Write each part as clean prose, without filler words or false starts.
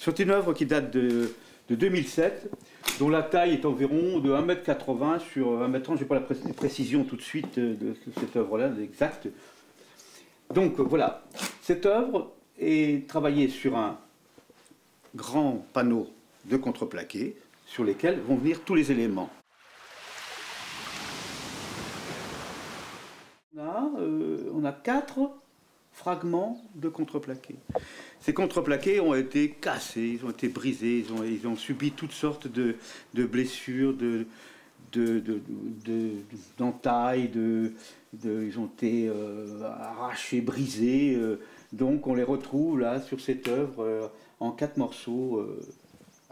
C'est une œuvre qui date de 2007, dont la taille est environ de 1,80 m sur 1,30 m. Je n'ai pas la précision tout de suite de cette œuvre-là, exacte. Donc voilà, cette œuvre est travaillée sur un grand panneau de contreplaqué sur lesquels vont venir tous les éléments. On a 4 fragments de contreplaqué. Ces contreplaqués ont été cassés, ils ont été brisés, ils ont subi toutes sortes de blessures, d'entailles, ils ont été arrachés, brisés. Donc on les retrouve là sur cette œuvre en 4 morceaux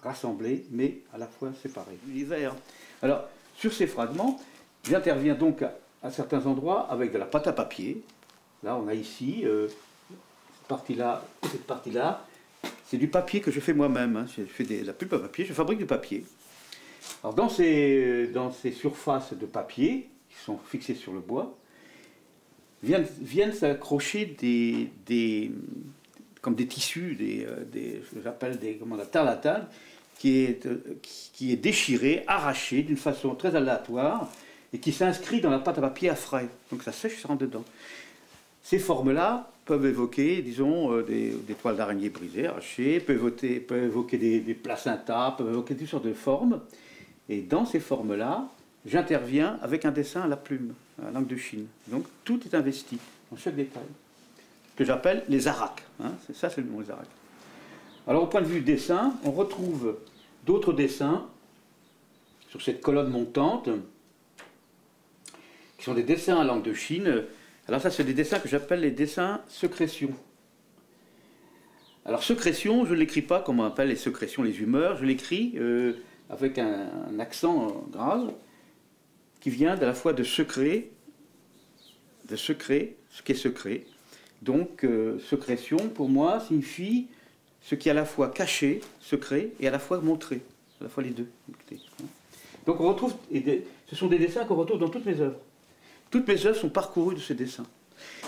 rassemblés, mais à la fois séparés. L'hiver. Alors sur ces fragments, j'interviens donc à certains endroits avec de la pâte à papier. Là on a ici cette partie-là et cette partie-là. C'est du papier que je fais moi-même. Hein. Je fais de la pulpe à papier, je fabrique du papier. Alors dans ces surfaces de papier qui sont fixées sur le bois, viennent s'accrocher comme des tissus, j'appelle comment la tarlatane, qui est déchirée, arrachée d'une façon très aléatoire et qui s'inscrit dans la pâte à papier à frais. Donc ça sèche, ça rentre dedans. Ces formes-là peuvent évoquer, disons, des toiles d'araignée brisées, arrachées, peuvent évoquer des placentas, peuvent évoquer toutes sortes de formes. Et dans ces formes-là, j'interviens avec un dessin à la plume, à l'encre de Chine. Donc tout est investi dans chaque détail, que j'appelle les araques. Hein. Ça, c'est le nom, les araques. Alors au point de vue dessin, on retrouve d'autres dessins sur cette colonne montante, qui sont des dessins à l'encre de Chine. Alors ça, c'est des dessins que j'appelle les dessins sécrétion. Alors sécrétion, je ne l'écris pas comme on appelle les sécrétions, les humeurs, je l'écris avec un accent grave, qui vient à la fois de secret, ce qui est secret. Donc sécrétion, pour moi, signifie ce qui est à la fois caché, secret, et à la fois montré, à la fois les deux. Donc on retrouve, ce sont des dessins qu'on retrouve dans toutes mes œuvres. Toutes mes œuvres sont parcourues de ces dessins,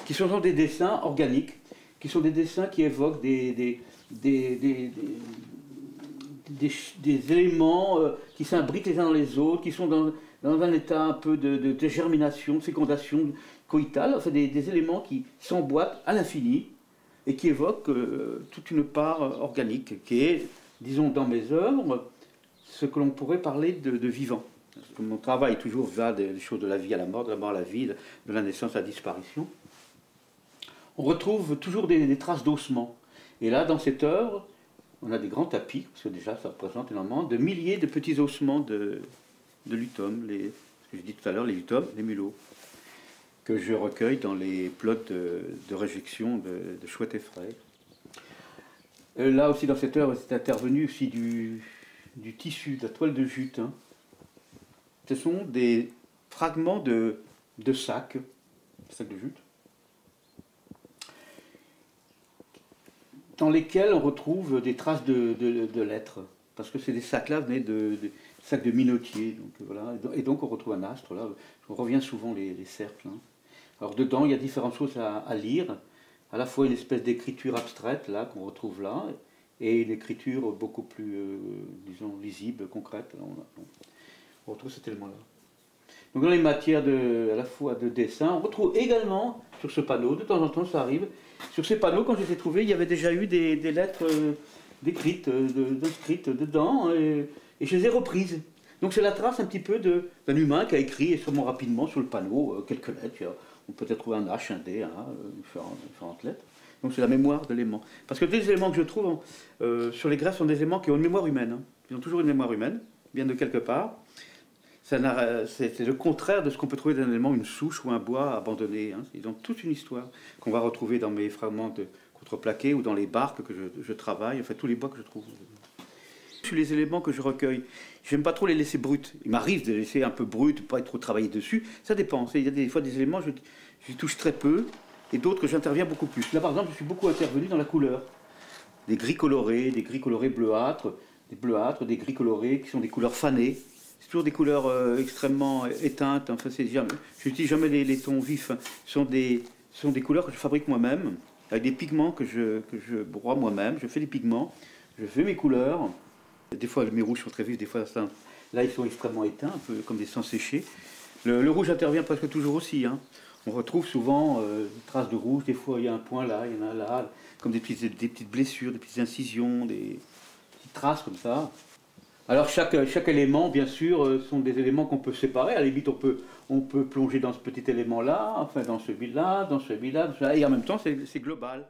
qui sont des dessins organiques, qui sont des dessins qui évoquent des éléments qui s'imbriquent les uns dans les autres, qui sont dans un état un peu de germination, de fécondation coïtale, enfin des éléments qui s'emboîtent à l'infini et qui évoquent toute une part organique, qui est, disons, dans mes œuvres, ce que l'on pourrait parler de vivant. Mon travail toujours va des choses de la vie à la mort, de la mort à la vie, de la naissance à la disparition. On retrouve toujours des traces d'ossements. Et là, dans cette œuvre, on a des grands tapis, parce que déjà ça représente énormément, de milliers de petits ossements de lutums, ce que j'ai dit tout à l'heure, les lutums, les mulots, que je recueille dans les plots de réjection de chouettes et fraises. Là aussi, dans cette œuvre, c'est intervenu aussi du tissu, de la toile de jute. Hein. Ce sont des fragments de sacs de jute, dans lesquels on retrouve des traces de lettres, parce que ces sacs-là venaient de sacs de minotiers, donc voilà, et donc on retrouve un astre, là, on revient souvent les cercles. Hein. Alors dedans, il y a différentes choses à lire, à la fois une espèce d'écriture abstraite, là, qu'on retrouve là, et une écriture beaucoup plus, disons, lisible, concrète. Là, on retrouve cet élément-là. Donc dans les matières à la fois de dessin, on retrouve également sur ce panneau, de temps en temps ça arrive, sur ces panneaux, quand je les ai trouvés, il y avait déjà eu des lettres décrites, inscrites dedans, et je les ai reprises. Donc c'est la trace un petit peu d'un humain qui a écrit extrêmement rapidement sur le panneau quelques lettres. On peut peut-être trouver un H, un D, différentes lettres. Donc c'est la mémoire de l'élément. Parce que les éléments que je trouve sur les greffes sont des éléments qui ont une mémoire humaine. Hein. Ils ont toujours une mémoire humaine, viennent de quelque part. C'est le contraire de ce qu'on peut trouver d'un élément, une souche ou un bois abandonné. Hein. Ils ont toute une histoire qu'on va retrouver dans mes fragments de contreplaqué ou dans les barques que je travaille, enfin tous les bois que je trouve. Sur les éléments que je recueille, j'aime pas trop les laisser bruts. Il m'arrive de les laisser un peu bruts, pas être trop travaillé dessus. Ça dépend. Il y a des fois des éléments, je touche très peu, et d'autres que j'interviens beaucoup plus. Là par exemple, je suis beaucoup intervenu dans la couleur. Des gris colorés bleuâtres, des gris colorés qui sont des couleurs fanées. C'est toujours des couleurs extrêmement éteintes. Enfin, je n'utilise jamais les tons vifs. Ce sont des couleurs que je fabrique moi-même, avec des pigments que je broie moi-même. Je fais des pigments, je fais mes couleurs. Des fois mes rouges sont très vifs, des fois là ils sont extrêmement éteints, un peu comme des sangs séchés. Le rouge intervient presque toujours aussi. Hein. On retrouve souvent des traces de rouge, des fois il y a un point là, il y en a là, comme des petites blessures, des petites incisions, des petites traces comme ça. Alors chaque élément, bien sûr, sont des éléments qu'on peut séparer. À la limite, on peut plonger dans ce petit élément-là, enfin dans celui-là, dans celui-là, et en même temps c'est global.